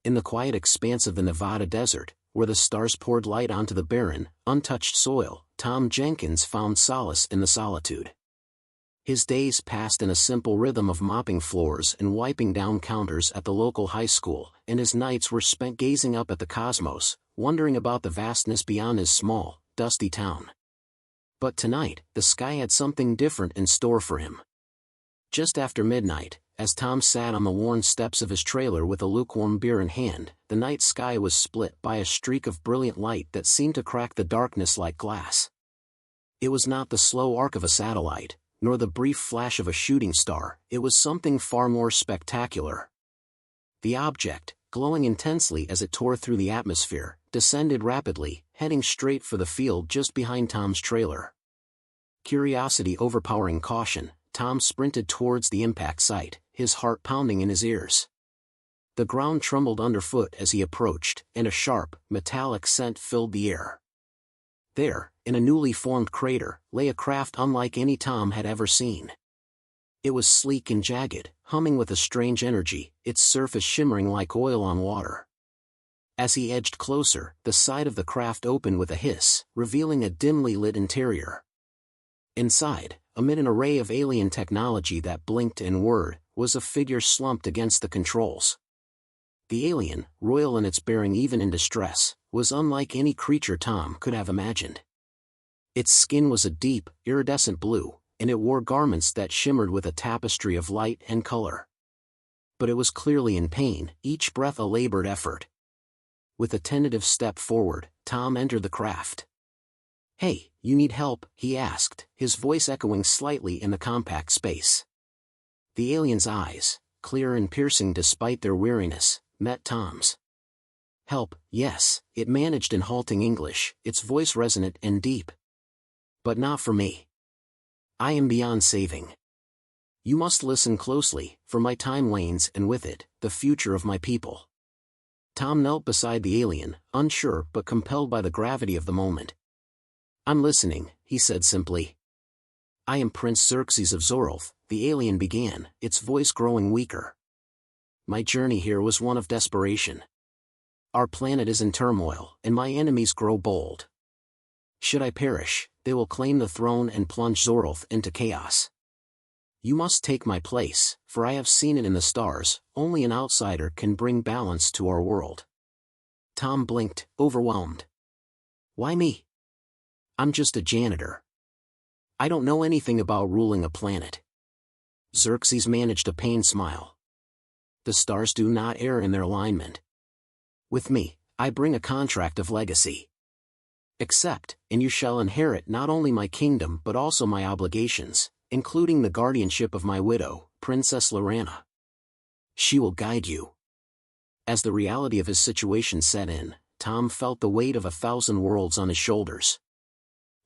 In the quiet expanse of the Nevada desert, where the stars poured light onto the barren, untouched soil, Tom Jenkins found solace in the solitude. His days passed in a simple rhythm of mopping floors and wiping down counters at the local high school, and his nights were spent gazing up at the cosmos, wondering about the vastness beyond his small, dusty town. But tonight, the sky had something different in store for him. Just after midnight, as Tom sat on the worn steps of his trailer with a lukewarm beer in hand, the night sky was split by a streak of brilliant light that seemed to crack the darkness like glass. It was not the slow arc of a satellite, nor the brief flash of a shooting star, it was something far more spectacular. The object, glowing intensely as it tore through the atmosphere, descended rapidly, heading straight for the field just behind Tom's trailer. Curiosity overpowering caution, Tom sprinted towards the impact site, his heart pounding in his ears. The ground trembled underfoot as he approached, and a sharp, metallic scent filled the air. There, in a newly formed crater, lay a craft unlike any Tom had ever seen. It was sleek and jagged, humming with a strange energy, its surface shimmering like oil on water. As he edged closer, the side of the craft opened with a hiss, revealing a dimly lit interior. Inside, amid an array of alien technology that blinked and whirred, was a figure slumped against the controls. The alien, royal in its bearing even in distress, was unlike any creature Tom could have imagined. Its skin was a deep, iridescent blue, and it wore garments that shimmered with a tapestry of light and color. But it was clearly in pain, each breath a labored effort. With a tentative step forward, Tom entered the craft. "Hey, you need help?" he asked, his voice echoing slightly in the compact space. The alien's eyes, clear and piercing despite their weariness, met Tom's. "Help, yes," it managed in halting English, its voice resonant and deep. "But not for me. I am beyond saving. You must listen closely, for my time wanes and with it, the future of my people." Tom knelt beside the alien, unsure but compelled by the gravity of the moment. "I'm listening," he said simply. "I am Prince Xerxes of Zorolth," the alien began, its voice growing weaker. "My journey here was one of desperation. Our planet is in turmoil, and my enemies grow bold. Should I perish, they will claim the throne and plunge Zorolth into chaos. You must take my place, for I have seen it in the stars, only an outsider can bring balance to our world." Tom blinked, overwhelmed. "Why me? I'm just a janitor. I don't know anything about ruling a planet." Xerxes managed a pained smile. "The stars do not err in their alignment. With me, I bring a contract of legacy. Accept, and you shall inherit not only my kingdom but also my obligations, including the guardianship of my widow, Princess Lorana. She will guide you." As the reality of his situation set in, Tom felt the weight of 1,000 worlds on his shoulders.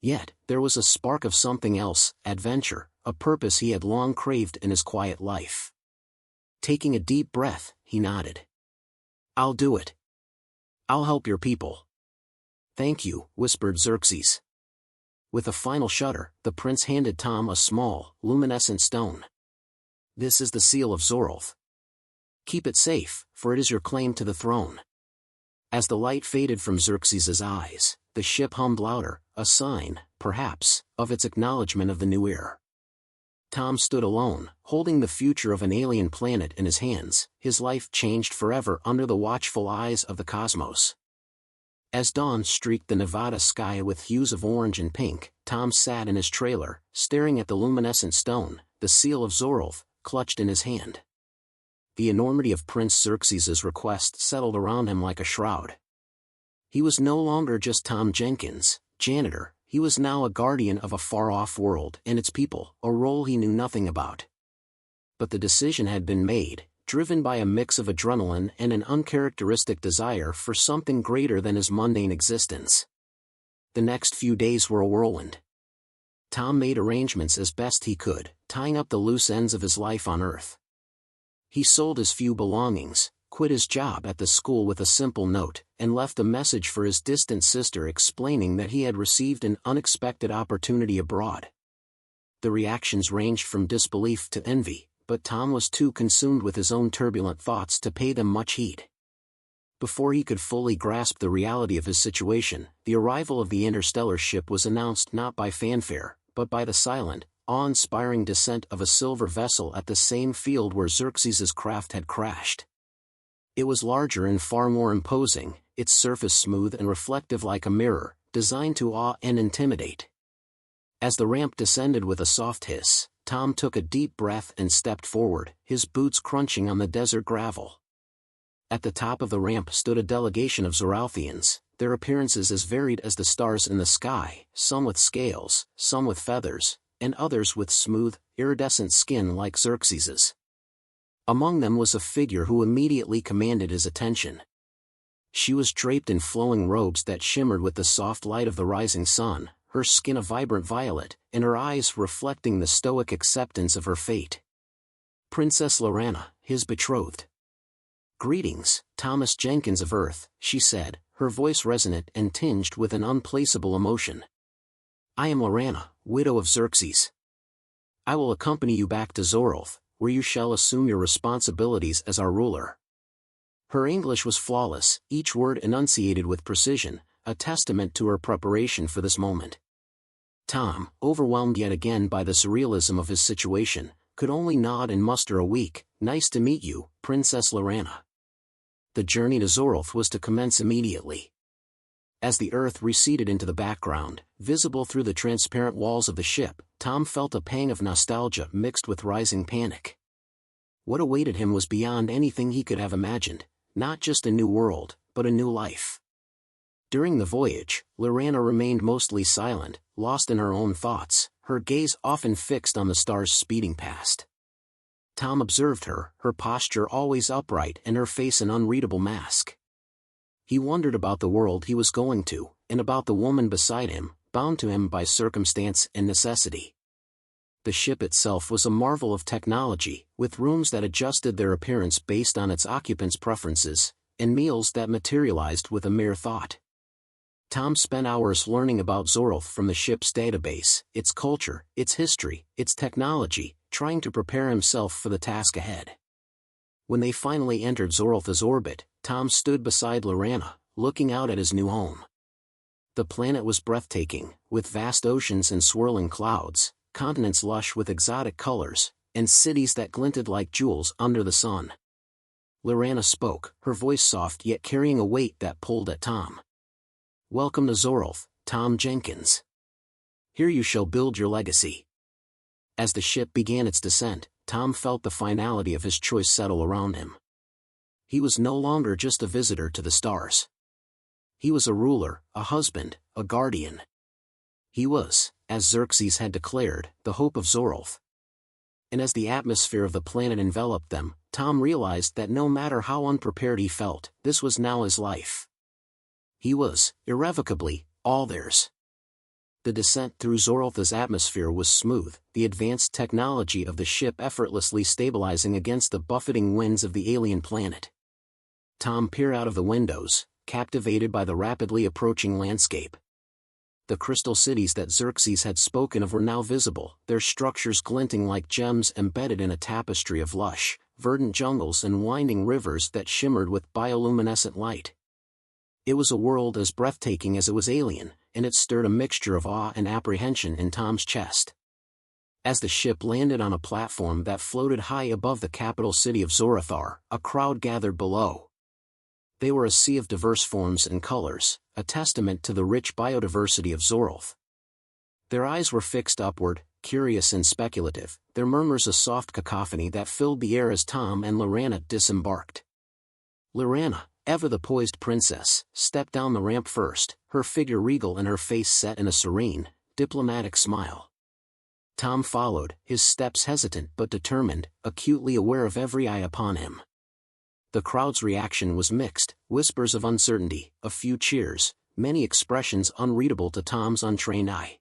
Yet, there was a spark of something else, adventure, a purpose he had long craved in his quiet life. Taking a deep breath, he nodded. "I'll do it. I'll help your people." "Thank you," whispered Xerxes. With a final shudder, the prince handed Tom a small, luminescent stone. "This is the seal of Zorolth. Keep it safe, for it is your claim to the throne." As the light faded from Xerxes's eyes, the ship hummed louder, a sign, perhaps, of its acknowledgement of the new era. Tom stood alone, holding the future of an alien planet in his hands, his life changed forever under the watchful eyes of the cosmos. As dawn streaked the Nevada sky with hues of orange and pink, Tom sat in his trailer, staring at the luminescent stone, the seal of Zorolth, clutched in his hand. The enormity of Prince Xerxes's request settled around him like a shroud. He was no longer just Tom Jenkins, janitor, he was now a guardian of a far-off world and its people, a role he knew nothing about. But the decision had been made, driven by a mix of adrenaline and an uncharacteristic desire for something greater than his mundane existence. The next few days were a whirlwind. Tom made arrangements as best he could, tying up the loose ends of his life on Earth. He sold his few belongings, quit his job at the school with a simple note, and left a message for his distant sister explaining that he had received an unexpected opportunity abroad. The reactions ranged from disbelief to envy, but Tom was too consumed with his own turbulent thoughts to pay them much heed. Before he could fully grasp the reality of his situation, the arrival of the interstellar ship was announced not by fanfare, but by the silent, awe-inspiring descent of a silver vessel at the same field where Xerxes's craft had crashed. It was larger and far more imposing, its surface smooth and reflective like a mirror, designed to awe and intimidate. As the ramp descended with a soft hiss, Tom took a deep breath and stepped forward, his boots crunching on the desert gravel. At the top of the ramp stood a delegation of Zoralthians, their appearances as varied as the stars in the sky, some with scales, some with feathers, and others with smooth, iridescent skin like Xerxes's. Among them was a figure who immediately commanded his attention. She was draped in flowing robes that shimmered with the soft light of the rising sun, her skin a vibrant violet, and her eyes reflecting the stoic acceptance of her fate. Princess Lorana, his betrothed. "Greetings, Thomas Jenkins of Earth," she said, her voice resonant and tinged with an unplaceable emotion. "I am Lorana, widow of Xerxes. I will accompany you back to Zoroth, where you shall assume your responsibilities as our ruler." Her English was flawless, each word enunciated with precision, a testament to her preparation for this moment. Tom, overwhelmed yet again by the surrealism of his situation, could only nod and muster a weak, "Nice to meet you, Princess Lorana." The journey to Zoroth was to commence immediately. As the Earth receded into the background, visible through the transparent walls of the ship, Tom felt a pang of nostalgia mixed with rising panic. What awaited him was beyond anything he could have imagined, not just a new world, but a new life. During the voyage, Lorana remained mostly silent, lost in her own thoughts, her gaze often fixed on the stars speeding past. Tom observed her, her posture always upright and her face an unreadable mask. He wondered about the world he was going to, and about the woman beside him, bound to him by circumstance and necessity. The ship itself was a marvel of technology, with rooms that adjusted their appearance based on its occupants' preferences, and meals that materialized with a mere thought. Tom spent hours learning about Zoroth from the ship's database, its culture, its history, its technology, trying to prepare himself for the task ahead. When they finally entered Zoroth's orbit, Tom stood beside Lorana, looking out at his new home. The planet was breathtaking, with vast oceans and swirling clouds, continents lush with exotic colors, and cities that glinted like jewels under the sun. Lorana spoke, her voice soft yet carrying a weight that pulled at Tom. "Welcome to Zoroth, Tom Jenkins. Here you shall build your legacy." As the ship began its descent, Tom felt the finality of his choice settle around him. He was no longer just a visitor to the stars. He was a ruler, a husband, a guardian. He was, as Xerxes had declared, the hope of Zoroth. And as the atmosphere of the planet enveloped them, Tom realized that no matter how unprepared he felt, this was now his life. He was, irrevocably, all theirs. The descent through Zoroth's atmosphere was smooth, the advanced technology of the ship effortlessly stabilizing against the buffeting winds of the alien planet. Tom peered out of the windows, captivated by the rapidly approaching landscape. The crystal cities that Xerxes had spoken of were now visible, their structures glinting like gems embedded in a tapestry of lush, verdant jungles and winding rivers that shimmered with bioluminescent light. It was a world as breathtaking as it was alien, and it stirred a mixture of awe and apprehension in Tom's chest. As the ship landed on a platform that floated high above the capital city of Zorothar, a crowd gathered below. They were a sea of diverse forms and colors, a testament to the rich biodiversity of Zoroth. Their eyes were fixed upward, curious and speculative, their murmurs a soft cacophony that filled the air as Tom and Lorana disembarked. Lorana, ever the poised princess, stepped down the ramp first, her figure regal and her face set in a serene, diplomatic smile. Tom followed, his steps hesitant but determined, acutely aware of every eye upon him. The crowd's reaction was mixed, whispers of uncertainty, a few cheers, many expressions unreadable to Tom's untrained eye.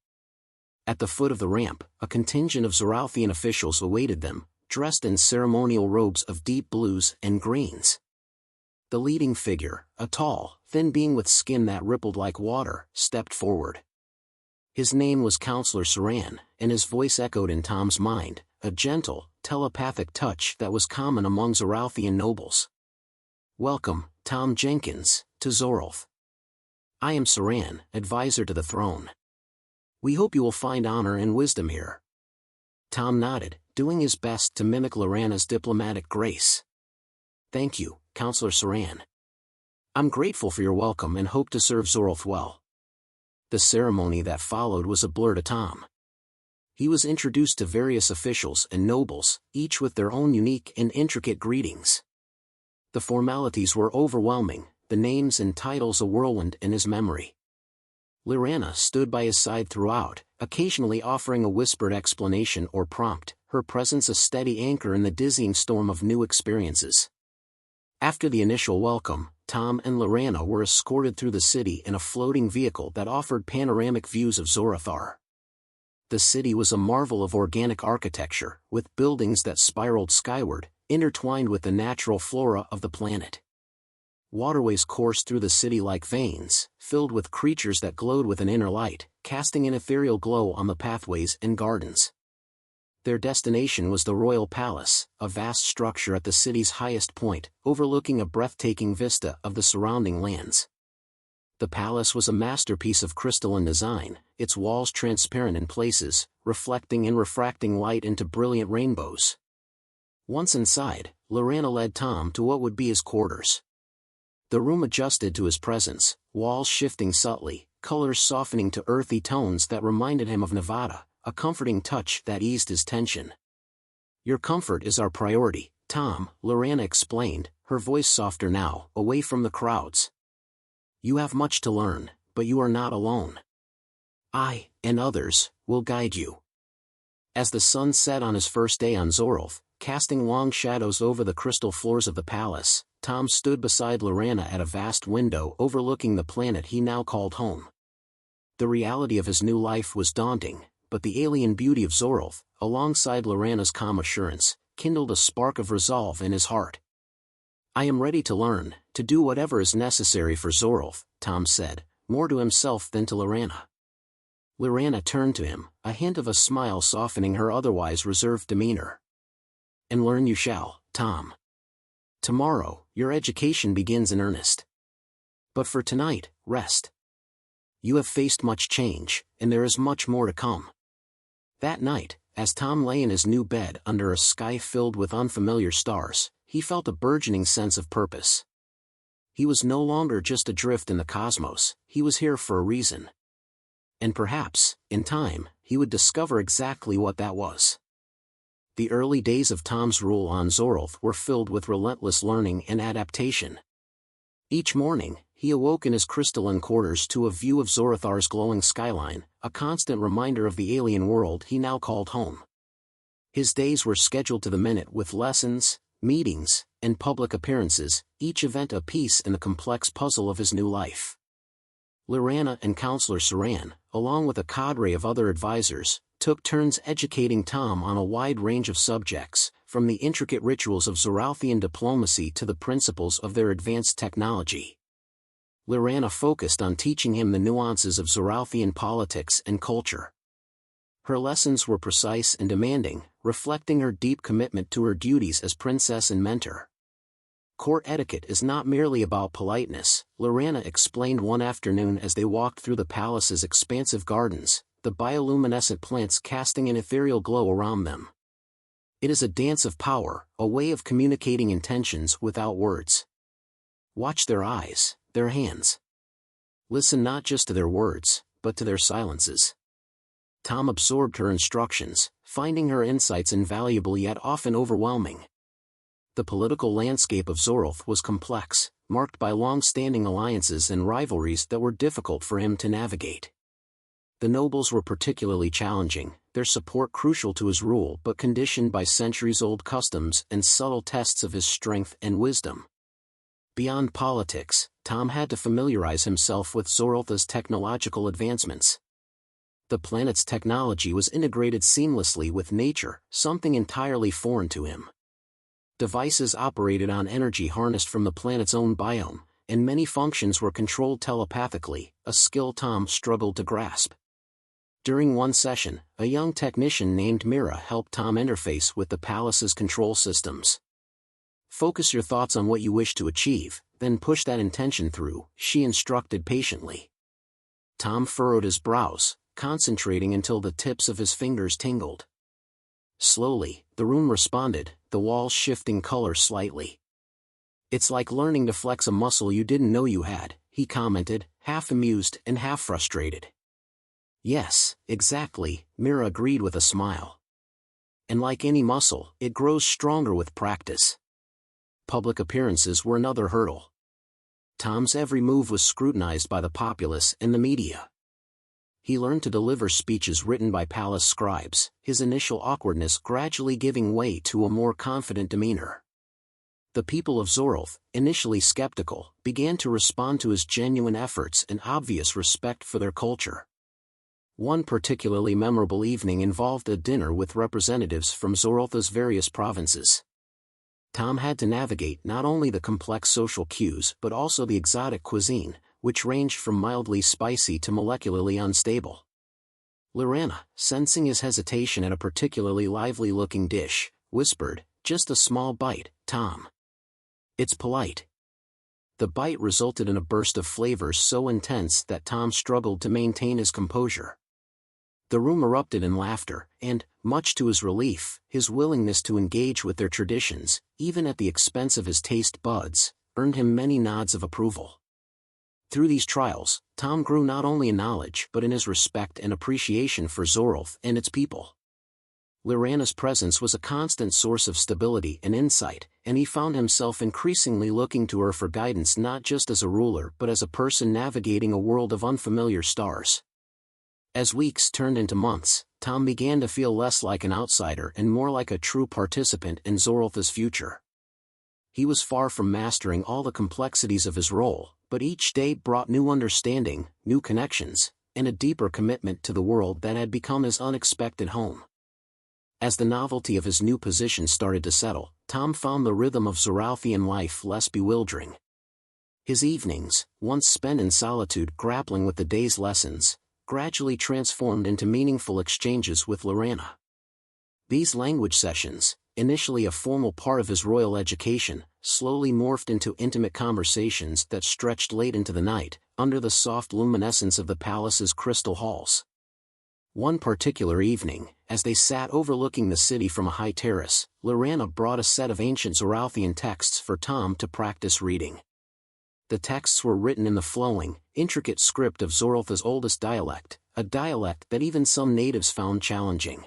At the foot of the ramp, a contingent of Zoralthian officials awaited them, dressed in ceremonial robes of deep blues and greens. The leading figure, a tall, thin being with skin that rippled like water, stepped forward. His name was Counselor Saran, and his voice echoed in Tom's mind, a gentle, telepathic touch that was common among Zoralthian nobles. Welcome, Tom Jenkins, to Zorolth. I am Saran, advisor to the throne. We hope you will find honor and wisdom here. Tom nodded, doing his best to mimic Lorana's diplomatic grace. Thank you, Counselor Saran. I'm grateful for your welcome and hope to serve Zorolth well. The ceremony that followed was a blur to Tom. He was introduced to various officials and nobles, each with their own unique and intricate greetings. The formalities were overwhelming, the names and titles a whirlwind in his memory. Lorana stood by his side throughout, occasionally offering a whispered explanation or prompt, her presence a steady anchor in the dizzying storm of new experiences. After the initial welcome, Tom and Lorana were escorted through the city in a floating vehicle that offered panoramic views of Zorathar. The city was a marvel of organic architecture, with buildings that spiraled skyward, intertwined with the natural flora of the planet. Waterways coursed through the city like veins, filled with creatures that glowed with an inner light, casting an ethereal glow on the pathways and gardens. Their destination was the Royal Palace, a vast structure at the city's highest point, overlooking a breathtaking vista of the surrounding lands. The palace was a masterpiece of crystalline design, its walls transparent in places, reflecting and refracting light into brilliant rainbows. Once inside, Lorana led Tom to what would be his quarters. The room adjusted to his presence, walls shifting subtly, colors softening to earthy tones that reminded him of Nevada, a comforting touch that eased his tension. Your comfort is our priority, Tom, Lorana explained, her voice softer now, away from the crowds. You have much to learn, but you are not alone. I, and others, will guide you. As the sun set on his first day on Zorolth, casting long shadows over the crystal floors of the palace, Tom stood beside Lorana at a vast window overlooking the planet he now called home. The reality of his new life was daunting, but the alien beauty of Zorolth, alongside Lorana's calm assurance, kindled a spark of resolve in his heart. I am ready to learn, to do whatever is necessary for Zorolth, Tom said, more to himself than to Lorana. Lorana turned to him, a hint of a smile softening her otherwise reserved demeanor. And learn you shall, Tom. Tomorrow, your education begins in earnest. But for tonight, rest. You have faced much change, and there is much more to come. That night, as Tom lay in his new bed under a sky filled with unfamiliar stars, he felt a burgeoning sense of purpose. He was no longer just adrift in the cosmos, he was here for a reason. And perhaps, in time, he would discover exactly what that was. The early days of Tom's rule on Zorolth were filled with relentless learning and adaptation. Each morning, he awoke in his crystalline quarters to a view of Zorathar's glowing skyline, a constant reminder of the alien world he now called home. His days were scheduled to the minute with lessons, meetings, and public appearances, each event a piece in the complex puzzle of his new life. Lorana and Counselor Saran, along with a cadre of other advisors, took turns educating Tom on a wide range of subjects, from the intricate rituals of Zoralthian diplomacy to the principles of their advanced technology. Lorana focused on teaching him the nuances of Zoralthian politics and culture. Her lessons were precise and demanding, reflecting her deep commitment to her duties as princess and mentor. Court etiquette is not merely about politeness, Lorana explained one afternoon as they walked through the palace's expansive gardens, the bioluminescent plants casting an ethereal glow around them. It is a dance of power, a way of communicating intentions without words. Watch their eyes, their hands. Listen not just to their words, but to their silences. Tom absorbed her instructions, finding her insights invaluable yet often overwhelming. The political landscape of Zorolth was complex, marked by long-standing alliances and rivalries that were difficult for him to navigate. The nobles were particularly challenging, their support crucial to his rule but conditioned by centuries-old customs and subtle tests of his strength and wisdom. Beyond politics, Tom had to familiarize himself with Zorolth's technological advancements. The planet's technology was integrated seamlessly with nature, something entirely foreign to him. Devices operated on energy harnessed from the planet's own biome, and many functions were controlled telepathically, a skill Tom struggled to grasp. During one session, a young technician named Mira helped Tom interface with the palace's control systems. Focus your thoughts on what you wish to achieve, then push that intention through, she instructed patiently. Tom furrowed his brows, concentrating until the tips of his fingers tingled. Slowly, the room responded, the walls shifting color slightly. It's like learning to flex a muscle you didn't know you had, he commented, half amused and half frustrated. Yes, exactly, Mira agreed with a smile. And like any muscle, it grows stronger with practice. Public appearances were another hurdle. Tom's every move was scrutinized by the populace and the media. He learned to deliver speeches written by palace scribes, his initial awkwardness gradually giving way to a more confident demeanor. The people of Zoroth, initially skeptical, began to respond to his genuine efforts and obvious respect for their culture. One particularly memorable evening involved a dinner with representatives from Zoroth's various provinces. Tom had to navigate not only the complex social cues but also the exotic cuisine, which ranged from mildly spicy to molecularly unstable. Lorana, sensing his hesitation at a particularly lively-looking dish, whispered, "Just a small bite, Tom. It's polite." The bite resulted in a burst of flavors so intense that Tom struggled to maintain his composure. The room erupted in laughter, and, much to his relief, his willingness to engage with their traditions, even at the expense of his taste buds, earned him many nods of approval. Through these trials, Tom grew not only in knowledge but in his respect and appreciation for Zoroth and its people. Lorana's presence was a constant source of stability and insight, and he found himself increasingly looking to her for guidance not just as a ruler but as a person navigating a world of unfamiliar stars. As weeks turned into months, Tom began to feel less like an outsider and more like a true participant in Zoroth's future. He was far from mastering all the complexities of his role, but each day brought new understanding, new connections, and a deeper commitment to the world that had become his unexpected home. As the novelty of his new position started to settle, Tom found the rhythm of Zorothian life less bewildering. His evenings, once spent in solitude grappling with the day's lessons, gradually transformed into meaningful exchanges with Lorana. These language sessions, initially a formal part of his royal education, slowly morphed into intimate conversations that stretched late into the night, under the soft luminescence of the palace's crystal halls. One particular evening, as they sat overlooking the city from a high terrace, Lorana brought a set of ancient Zorothian texts for Tom to practice reading. The texts were written in the flowing, intricate script of Zoroth's oldest dialect, a dialect that even some natives found challenging.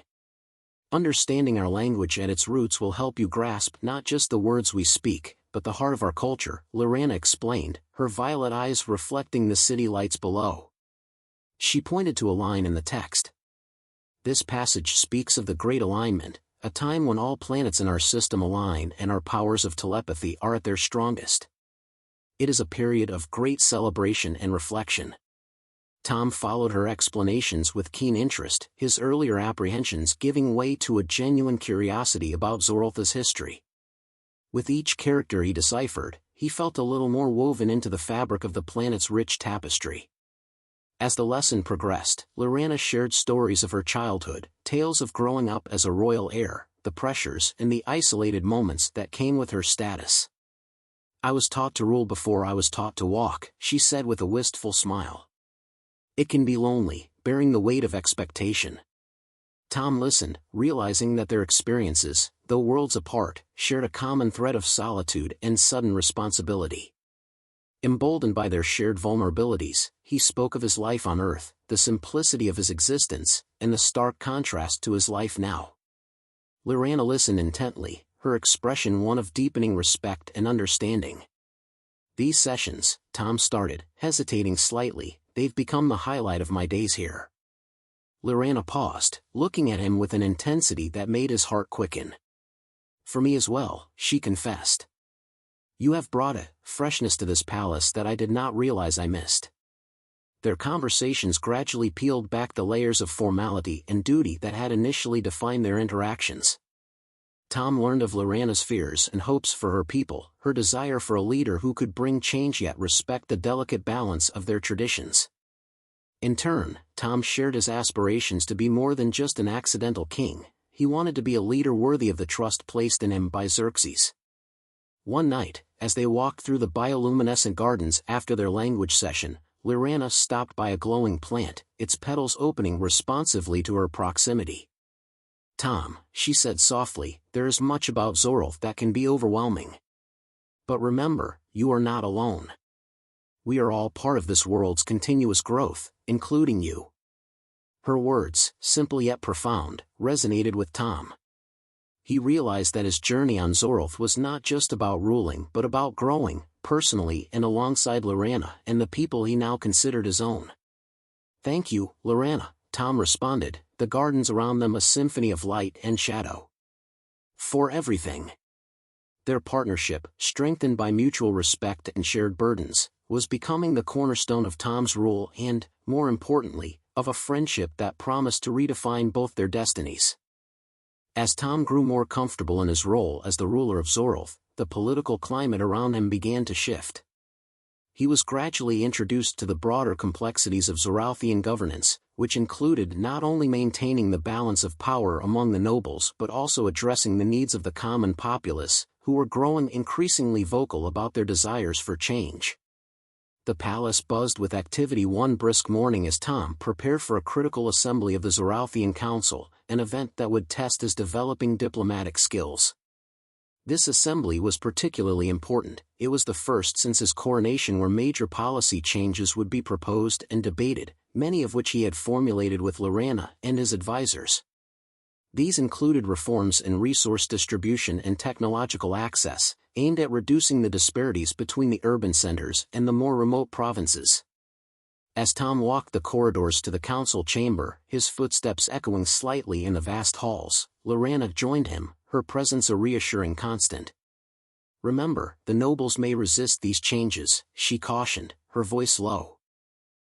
Understanding our language at its roots will help you grasp not just the words we speak, but the heart of our culture, Lorana explained, her violet eyes reflecting the city lights below. She pointed to a line in the text. This passage speaks of the Great Alignment, a time when all planets in our system align and our powers of telepathy are at their strongest. It is a period of great celebration and reflection. Tom followed her explanations with keen interest, his earlier apprehensions giving way to a genuine curiosity about Zoroth's history. With each character he deciphered, he felt a little more woven into the fabric of the planet's rich tapestry. As the lesson progressed, Lorana shared stories of her childhood, tales of growing up as a royal heir, the pressures and the isolated moments that came with her status. "I was taught to rule before I was taught to walk," she said with a wistful smile. It can be lonely, bearing the weight of expectation. Tom listened, realizing that their experiences, though worlds apart, shared a common thread of solitude and sudden responsibility. Emboldened by their shared vulnerabilities, he spoke of his life on Earth, the simplicity of his existence, and the stark contrast to his life now. Lorana listened intently, her expression one of deepening respect and understanding. "These sessions," Tom started, hesitating slightly, "they've become the highlight of my days here." Lorana paused, looking at him with an intensity that made his heart quicken. "For me as well," she confessed. "You have brought a freshness to this palace that I did not realize I missed." Their conversations gradually peeled back the layers of formality and duty that had initially defined their interactions. Tom learned of Lorana's fears and hopes for her people, her desire for a leader who could bring change yet respect the delicate balance of their traditions. In turn, Tom shared his aspirations to be more than just an accidental king. He wanted to be a leader worthy of the trust placed in him by Xerxes. One night, as they walked through the bioluminescent gardens after their language session, Lorana stopped by a glowing plant, its petals opening responsively to her proximity. "Tom," she said softly, "there is much about Zoro that can be overwhelming. But remember, you are not alone. We are all part of this world's continuous growth, including you." Her words, simple yet profound, resonated with Tom. He realized that his journey on Zoroth was not just about ruling but about growing, personally and alongside Lorana and the people he now considered his own. "Thank you, Lorana," Tom responded, the gardens around them a symphony of light and shadow. "For everything." Their partnership, strengthened by mutual respect and shared burdens, was becoming the cornerstone of Tom's rule and, more importantly, of a friendship that promised to redefine both their destinies. As Tom grew more comfortable in his role as the ruler of Zoroth, the political climate around him began to shift. He was gradually introduced to the broader complexities of Zorothian governance, which included not only maintaining the balance of power among the nobles but also addressing the needs of the common populace, who were growing increasingly vocal about their desires for change. The palace buzzed with activity one brisk morning as Tom prepared for a critical assembly of the Zorothian Council, an event that would test his developing diplomatic skills. This assembly was particularly important. It was the first since his coronation where major policy changes would be proposed and debated, many of which he had formulated with Lorana and his advisors. These included reforms in resource distribution and technological access, aimed at reducing the disparities between the urban centers and the more remote provinces. As Tom walked the corridors to the council chamber, his footsteps echoing slightly in the vast halls, Lorana joined him, her presence a reassuring constant. "Remember, the nobles may resist these changes," she cautioned, her voice low.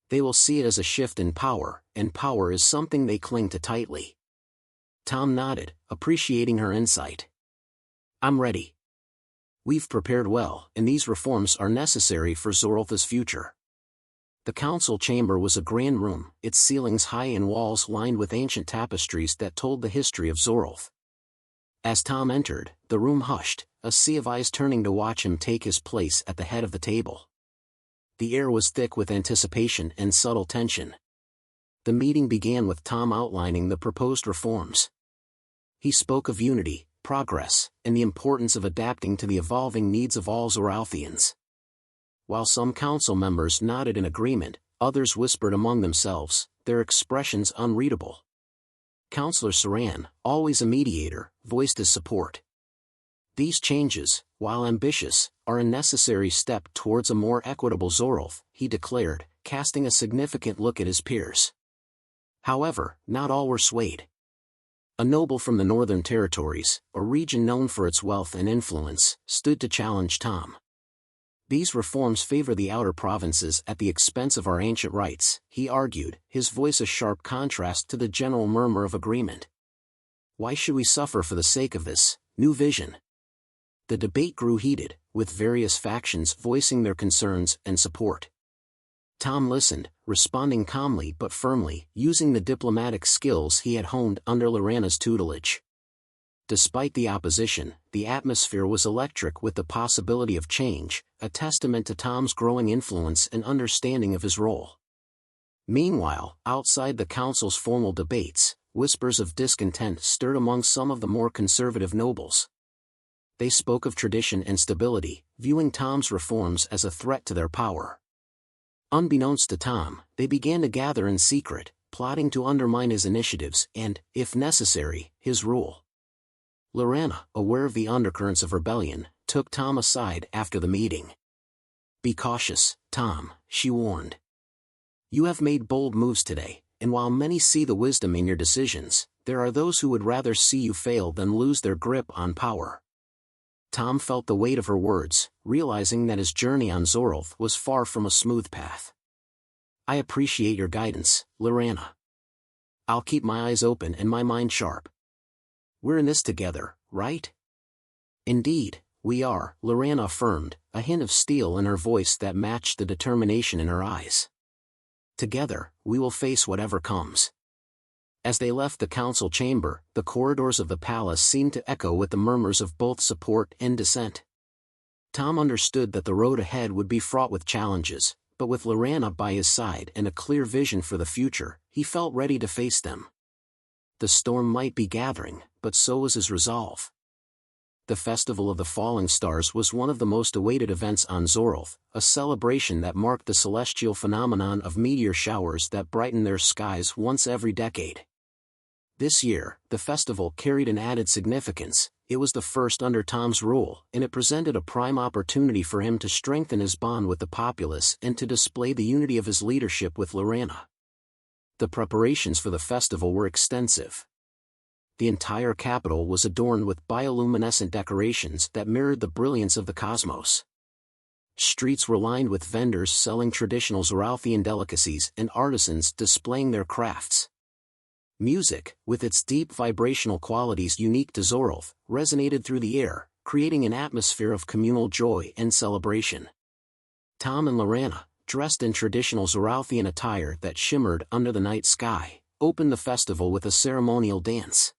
"They will see it as a shift in power, and power is something they cling to tightly." Tom nodded, appreciating her insight. "I'm ready. We've prepared well, and these reforms are necessary for Zoroth's future." The council chamber was a grand room, its ceilings high and walls lined with ancient tapestries that told the history of Zoroth. As Tom entered, the room hushed, a sea of eyes turning to watch him take his place at the head of the table. The air was thick with anticipation and subtle tension. The meeting began with Tom outlining the proposed reforms. He spoke of unity, progress, and the importance of adapting to the evolving needs of all Zorothians. While some council members nodded in agreement, others whispered among themselves, their expressions unreadable. Councillor Saran, always a mediator, voiced his support. "These changes, while ambitious, are a necessary step towards a more equitable Zoroth," he declared, casting a significant look at his peers. However, not all were swayed. A noble from the Northern Territories, a region known for its wealth and influence, stood to challenge Tom. "These reforms favor the outer provinces at the expense of our ancient rights," he argued, his voice a sharp contrast to the general murmur of agreement. "Why should we suffer for the sake of this new vision?" The debate grew heated, with various factions voicing their concerns and support. Tom listened, responding calmly but firmly, using the diplomatic skills he had honed under Lorana's tutelage. Despite the opposition, the atmosphere was electric with the possibility of change, a testament to Tom's growing influence and understanding of his role. Meanwhile, outside the council's formal debates, whispers of discontent stirred among some of the more conservative nobles. They spoke of tradition and stability, viewing Tom's reforms as a threat to their power. Unbeknownst to Tom, they began to gather in secret, plotting to undermine his initiatives and, if necessary, his rule. Lorana, aware of the undercurrents of rebellion, took Tom aside after the meeting. "Be cautious, Tom," she warned. "You have made bold moves today, and while many see the wisdom in your decisions, there are those who would rather see you fail than lose their grip on power." Tom felt the weight of her words, realizing that his journey on Zoroth was far from a smooth path. "I appreciate your guidance, Lorana. I'll keep my eyes open and my mind sharp. We're in this together, right?" "Indeed, we are," Lorana affirmed, a hint of steel in her voice that matched the determination in her eyes. "Together, we will face whatever comes." As they left the council chamber, the corridors of the palace seemed to echo with the murmurs of both support and dissent. Tom understood that the road ahead would be fraught with challenges, but with Lorana by his side and a clear vision for the future, he felt ready to face them. The storm might be gathering, but so was his resolve. The Festival of the Falling Stars was one of the most awaited events on Zoroth, a celebration that marked the celestial phenomenon of meteor showers that brighten their skies once every decade. This year, the festival carried an added significance. It was the first under Tom's rule, and it presented a prime opportunity for him to strengthen his bond with the populace and to display the unity of his leadership with Lorana. The preparations for the festival were extensive. The entire capital was adorned with bioluminescent decorations that mirrored the brilliance of the cosmos. Streets were lined with vendors selling traditional Zorothian delicacies and artisans displaying their crafts. Music, with its deep vibrational qualities unique to Zoroth, resonated through the air, creating an atmosphere of communal joy and celebration. Tom and Lorana, dressed in traditional Zorothian attire that shimmered under the night sky, opened the festival with a ceremonial dance.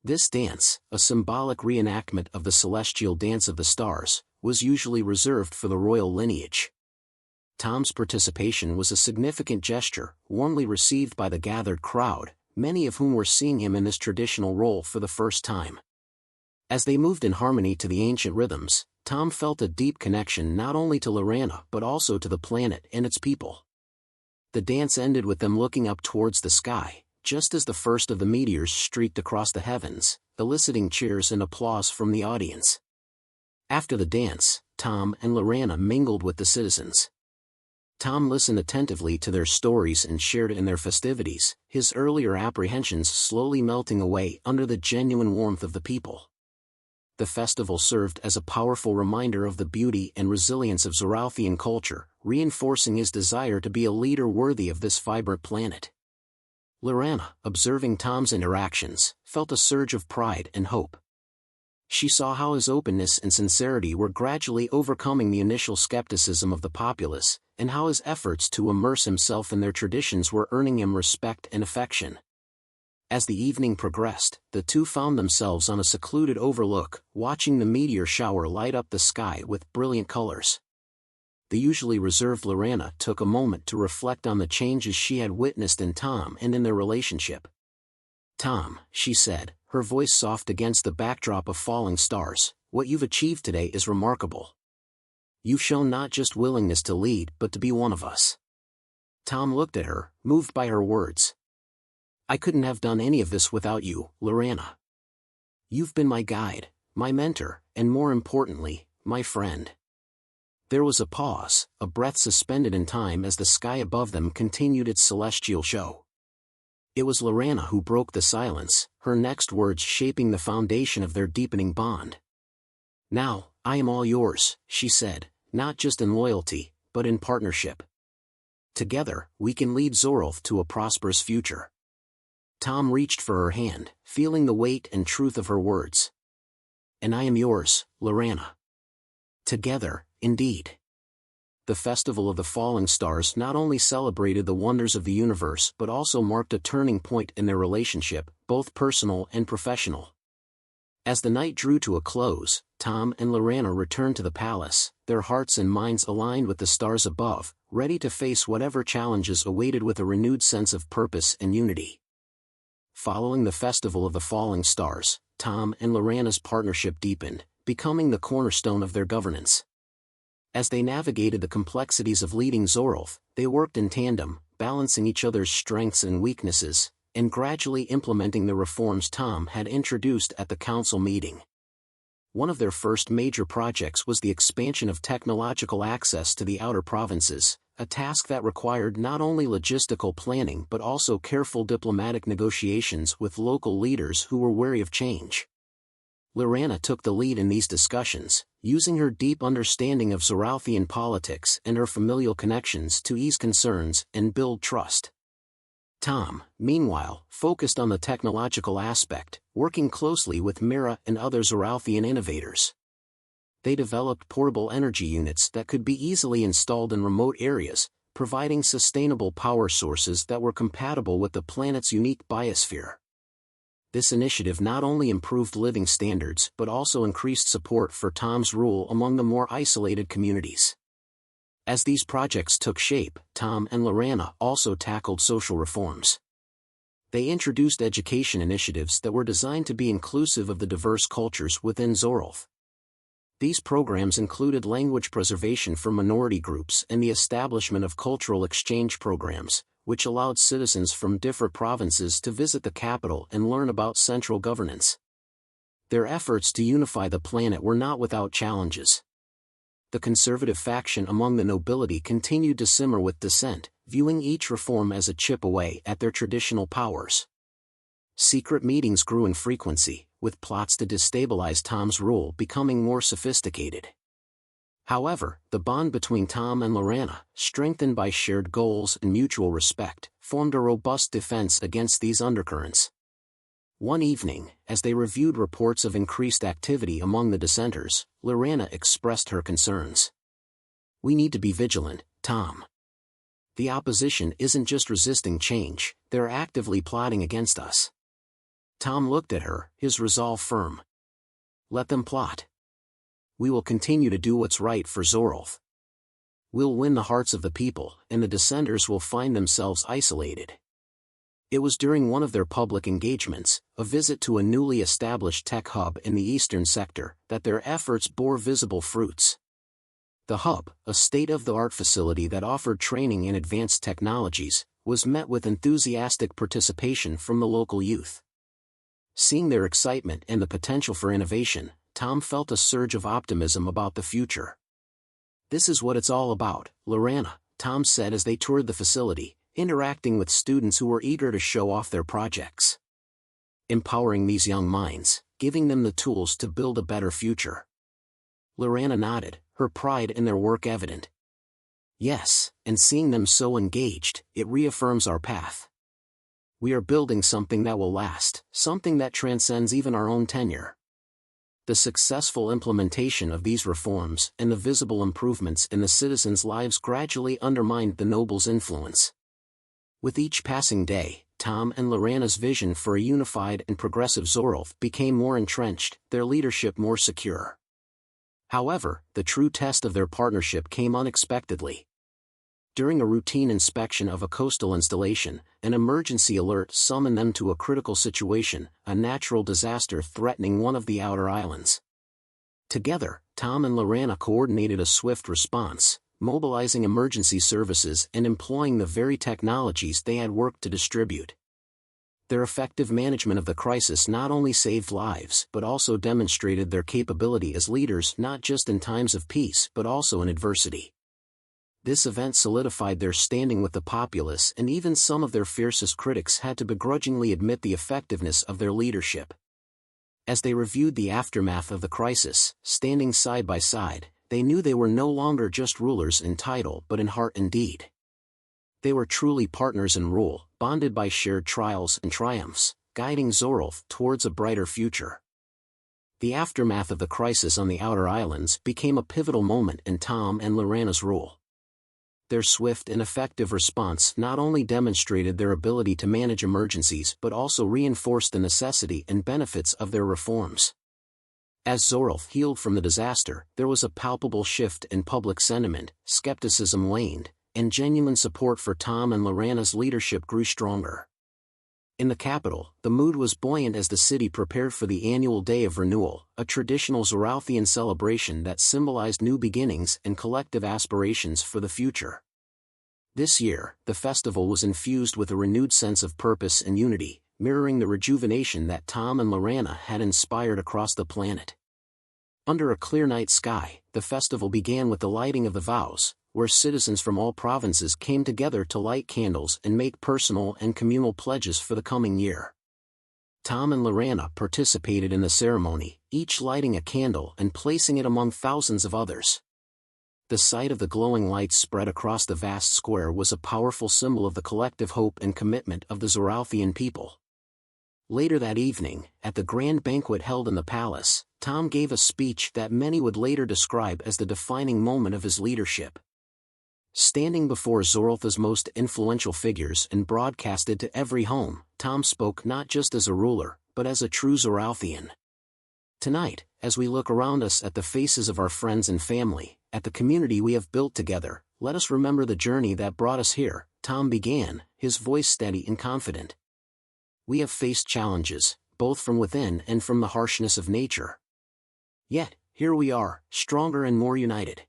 This dance, a symbolic reenactment of the celestial dance of the stars, was usually reserved for the royal lineage. Tom's participation was a significant gesture, warmly received by the gathered crowd, many of whom were seeing him in this traditional role for the first time. As they moved in harmony to the ancient rhythms, Tom felt a deep connection not only to Lorana but also to the planet and its people. The dance ended with them looking up towards the sky, just as the first of the meteors streaked across the heavens, eliciting cheers and applause from the audience. After the dance, Tom and Lorana mingled with the citizens. Tom listened attentively to their stories and shared in their festivities, his earlier apprehensions slowly melting away under the genuine warmth of the people. The festival served as a powerful reminder of the beauty and resilience of Zorothian culture, reinforcing his desire to be a leader worthy of this vibrant planet. Lorana, observing Tom's interactions, felt a surge of pride and hope. She saw how his openness and sincerity were gradually overcoming the initial skepticism of the populace, and how his efforts to immerse himself in their traditions were earning him respect and affection. As the evening progressed, the two found themselves on a secluded overlook, watching the meteor shower light up the sky with brilliant colors. The usually reserved Lorana took a moment to reflect on the changes she had witnessed in Tom and in their relationship. "Tom," she said, her voice soft against the backdrop of falling stars, "what you've achieved today is remarkable. You've shown not just willingness to lead but to be one of us." Tom looked at her, moved by her words. "I couldn't have done any of this without you, Lorana. You've been my guide, my mentor, and more importantly, my friend." There was a pause, a breath suspended in time as the sky above them continued its celestial show. It was Lorana who broke the silence, her next words shaping the foundation of their deepening bond. "Now, I am all yours," she said, "not just in loyalty, but in partnership. Together, we can lead Zoroth to a prosperous future." Tom reached for her hand, feeling the weight and truth of her words. "And I am yours, Lorana. Together, indeed." The Festival of the Falling Stars not only celebrated the wonders of the universe but also marked a turning point in their relationship, both personal and professional. As the night drew to a close, Tom and Lorana returned to the palace, their hearts and minds aligned with the stars above, ready to face whatever challenges awaited with a renewed sense of purpose and unity. Following the Festival of the Falling Stars, Tom and Lorana's partnership deepened, becoming the cornerstone of their governance. As they navigated the complexities of leading Zoroth, they worked in tandem, balancing each other's strengths and weaknesses, and gradually implementing the reforms Tom had introduced at the council meeting. One of their first major projects was the expansion of technological access to the outer provinces, a task that required not only logistical planning but also careful diplomatic negotiations with local leaders who were wary of change. Lorana took the lead in these discussions, using her deep understanding of Zorothian politics and her familial connections to ease concerns and build trust. Tom, meanwhile, focused on the technological aspect, working closely with Mira and other Zorothian innovators. They developed portable energy units that could be easily installed in remote areas, providing sustainable power sources that were compatible with the planet's unique biosphere. This initiative not only improved living standards but also increased support for Tom's rule among the more isolated communities. As these projects took shape, Tom and Lorana also tackled social reforms. They introduced education initiatives that were designed to be inclusive of the diverse cultures within Zorolth. These programs included language preservation for minority groups and the establishment of cultural exchange programs, which allowed citizens from different provinces to visit the capital and learn about central governance. Their efforts to unify the planet were not without challenges. The conservative faction among the nobility continued to simmer with dissent, viewing each reform as a chip away at their traditional powers. Secret meetings grew in frequency, with plots to destabilize Tom's rule becoming more sophisticated. However, the bond between Tom and Lorana, strengthened by shared goals and mutual respect, formed a robust defense against these undercurrents. One evening, as they reviewed reports of increased activity among the dissenters, Lorana expressed her concerns. "We need to be vigilant, Tom. The opposition isn't just resisting change, they're actively plotting against us." Tom looked at her, his resolve firm. "Let them plot. We will continue to do what's right for Zorolth. We'll win the hearts of the people, and the dissenters will find themselves isolated." It was during one of their public engagements, a visit to a newly established tech hub in the eastern sector, that their efforts bore visible fruits. The hub, a state-of-the-art facility that offered training in advanced technologies, was met with enthusiastic participation from the local youth. Seeing their excitement and the potential for innovation, Tom felt a surge of optimism about the future. "This is what it's all about, Lorana," Tom said as they toured the facility, interacting with students who were eager to show off their projects. "Empowering these young minds, giving them the tools to build a better future." Lorana nodded, her pride in their work evident. "Yes, and seeing them so engaged, it reaffirms our path. We are building something that will last, something that transcends even our own tenure." The successful implementation of these reforms and the visible improvements in the citizens' lives gradually undermined the nobles' influence. With each passing day, Tom and Lorana's vision for a unified and progressive Zorolth became more entrenched, their leadership more secure. However, the true test of their partnership came unexpectedly. During a routine inspection of a coastal installation, an emergency alert summoned them to a critical situation, a natural disaster threatening one of the outer islands. Together, Tom and Lorana coordinated a swift response, mobilizing emergency services and employing the very technologies they had worked to distribute. Their effective management of the crisis not only saved lives but also demonstrated their capability as leaders not just in times of peace but also in adversity. This event solidified their standing with the populace, and even some of their fiercest critics had to begrudgingly admit the effectiveness of their leadership. As they reviewed the aftermath of the crisis, standing side by side, they knew they were no longer just rulers in title but in heart and deed. They were truly partners in rule, bonded by shared trials and triumphs, guiding Zorolth towards a brighter future. The aftermath of the crisis on the outer islands became a pivotal moment in Tom and Lorana's rule. Their swift and effective response not only demonstrated their ability to manage emergencies but also reinforced the necessity and benefits of their reforms. As Zorolth healed from the disaster, there was a palpable shift in public sentiment, skepticism waned, and genuine support for Tom and Lorana's leadership grew stronger. In the capital, the mood was buoyant as the city prepared for the annual Day of Renewal, a traditional Zorolthian celebration that symbolized new beginnings and collective aspirations for the future. This year, the festival was infused with a renewed sense of purpose and unity, mirroring the rejuvenation that Tom and Lorana had inspired across the planet. Under a clear night sky, the festival began with the lighting of the vows, where citizens from all provinces came together to light candles and make personal and communal pledges for the coming year. Tom and Lorana participated in the ceremony, each lighting a candle and placing it among thousands of others. The sight of the glowing lights spread across the vast square was a powerful symbol of the collective hope and commitment of the Zorolthian people. Later that evening, at the grand banquet held in the palace, Tom gave a speech that many would later describe as the defining moment of his leadership. Standing before Zorolth's most influential figures and broadcasted to every home, Tom spoke not just as a ruler, but as a true Zoralthian. Tonight, as we look around us at the faces of our friends and family, at the community we have built together, let us remember the journey that brought us here, Tom began, his voice steady and confident. We have faced challenges, both from within and from the harshness of nature. Yet, here we are, stronger and more united.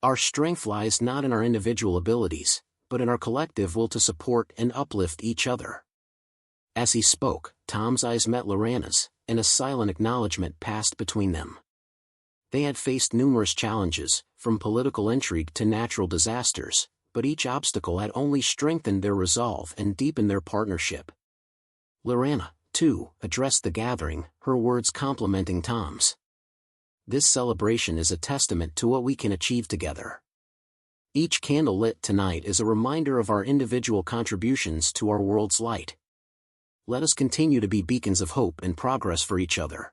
Our strength lies not in our individual abilities, but in our collective will to support and uplift each other. As he spoke, Tom's eyes met Lorena's, and a silent acknowledgement passed between them. They had faced numerous challenges, from political intrigue to natural disasters, but each obstacle had only strengthened their resolve and deepened their partnership. Lorena, too, addressed the gathering, her words complementing Tom's. This celebration is a testament to what we can achieve together. Each candle lit tonight is a reminder of our individual contributions to our world's light. Let us continue to be beacons of hope and progress for each other.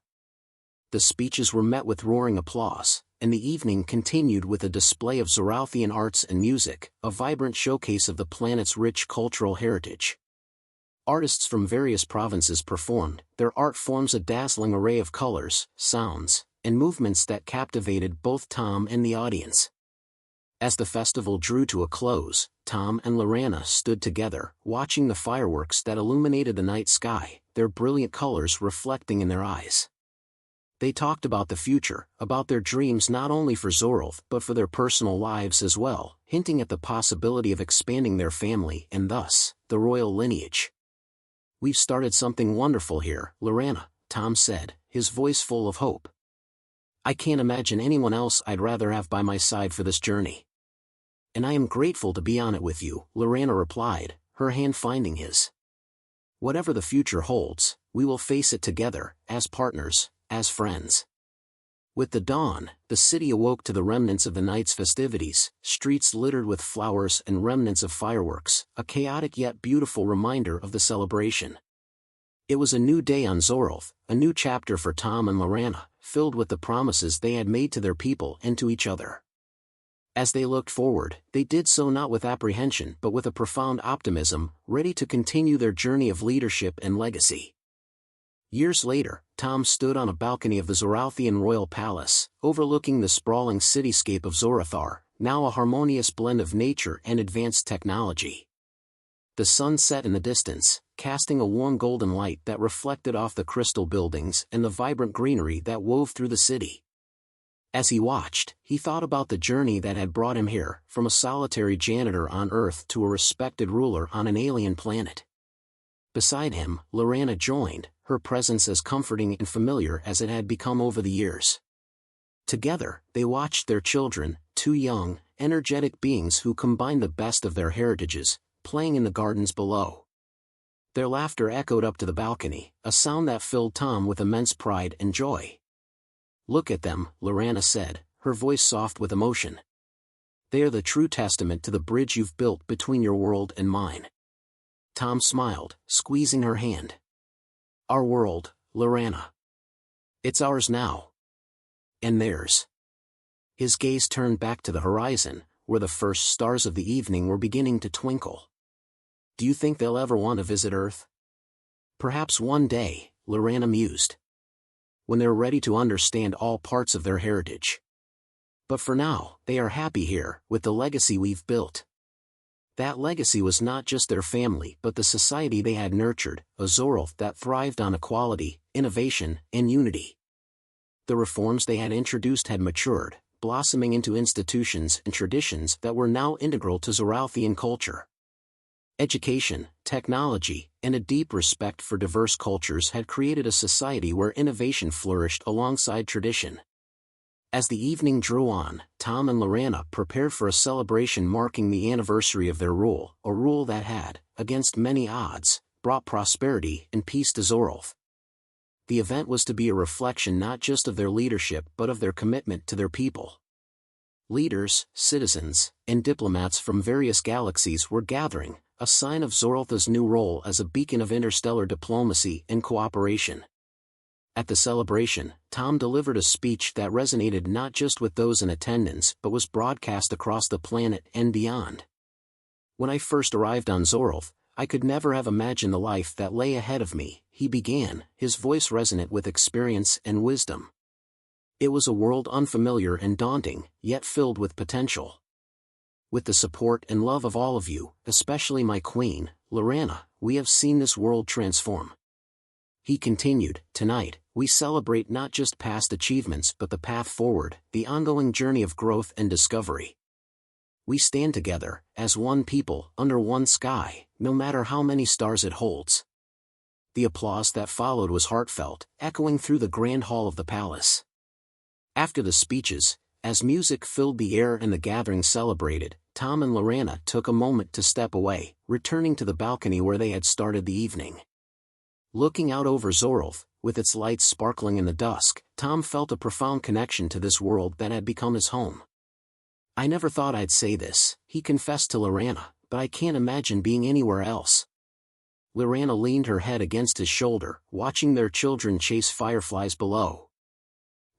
The speeches were met with roaring applause, and the evening continued with a display of Zoralthian arts and music, a vibrant showcase of the planet's rich cultural heritage. Artists from various provinces performed, their art forms a dazzling array of colors, sounds, and movements that captivated both Tom and the audience. As the festival drew to a close, Tom and Lorena stood together, watching the fireworks that illuminated the night sky, their brilliant colors reflecting in their eyes. They talked about the future, about their dreams not only for Zoralth but for their personal lives as well, hinting at the possibility of expanding their family and thus, the royal lineage. "We've started something wonderful here, Lorena," Tom said, his voice full of hope. "I can't imagine anyone else I'd rather have by my side for this journey." "And I am grateful to be on it with you," Lorena replied, her hand finding his. "Whatever the future holds, we will face it together, as partners, as friends." With the dawn, the city awoke to the remnants of the night's festivities, streets littered with flowers and remnants of fireworks, a chaotic yet beautiful reminder of the celebration. It was a new day on Zoralth, a new chapter for Tom and Lorena, filled with the promises they had made to their people and to each other. As they looked forward, they did so not with apprehension but with a profound optimism, ready to continue their journey of leadership and legacy. Years later, Tom stood on a balcony of the Zoralthian royal palace, overlooking the sprawling cityscape of Zorathar, now a harmonious blend of nature and advanced technology. The sun set in the distance, casting a warm golden light that reflected off the crystal buildings and the vibrant greenery that wove through the city. As he watched, he thought about the journey that had brought him here, from a solitary janitor on Earth to a respected ruler on an alien planet. Beside him, Lorena joined, her presence as comforting and familiar as it had become over the years. Together, they watched their children, two young, energetic beings who combined the best of their heritages, playing in the gardens below. Their laughter echoed up to the balcony, a sound that filled Tom with immense pride and joy. "Look at them," Lorena said, her voice soft with emotion. "They are the true testament to the bridge you've built between your world and mine." Tom smiled, squeezing her hand. "Our world, Lorena. It's ours now. And theirs." His gaze turned back to the horizon, where the first stars of the evening were beginning to twinkle. "Do you think they'll ever want to visit Earth?" "Perhaps one day," Lorena mused. "When they're ready to understand all parts of their heritage. But for now, they are happy here, with the legacy we've built." That legacy was not just their family but the society they had nurtured, a Zoralth that thrived on equality, innovation, and unity. The reforms they had introduced had matured, blossoming into institutions and traditions that were now integral to Zoralthian culture. Education, technology, and a deep respect for diverse cultures had created a society where innovation flourished alongside tradition. As the evening drew on, Tom and Lorena prepared for a celebration marking the anniversary of their rule, a rule that had, against many odds, brought prosperity and peace to Zoralth. The event was to be a reflection not just of their leadership but of their commitment to their people. Leaders, citizens, and diplomats from various galaxies were gathering, a sign of Zoralth's new role as a beacon of interstellar diplomacy and cooperation. At the celebration, Tom delivered a speech that resonated not just with those in attendance but was broadcast across the planet and beyond. "When I first arrived on Zoralth, I could never have imagined the life that lay ahead of me, he began, his voice resonant with experience and wisdom. It was a world unfamiliar and daunting, yet filled with potential. With the support and love of all of you, especially my queen, Lorana, we have seen this world transform. He continued, tonight, we celebrate not just past achievements but the path forward, the ongoing journey of growth and discovery. We stand together, as one people, under one sky, no matter how many stars it holds. The applause that followed was heartfelt, echoing through the grand hall of the palace. After the speeches, as music filled the air and the gathering celebrated, Tom and Lorana took a moment to step away, returning to the balcony where they had started the evening. Looking out over Zorolth, with its lights sparkling in the dusk, Tom felt a profound connection to this world that had become his home. I never thought I'd say this, he confessed to Lorana, but I can't imagine being anywhere else. Lorana leaned her head against his shoulder, watching their children chase fireflies below.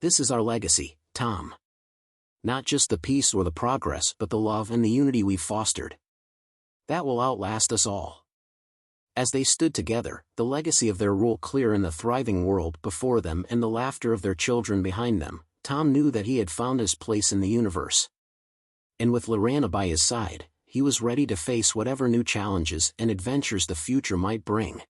This is our legacy, Tom. Not just the peace or the progress but the love and the unity we've fostered. That will outlast us all. As they stood together, the legacy of their rule clear in the thriving world before them and the laughter of their children behind them, Tom knew that he had found his place in the universe. And with Lorana by his side, he was ready to face whatever new challenges and adventures the future might bring.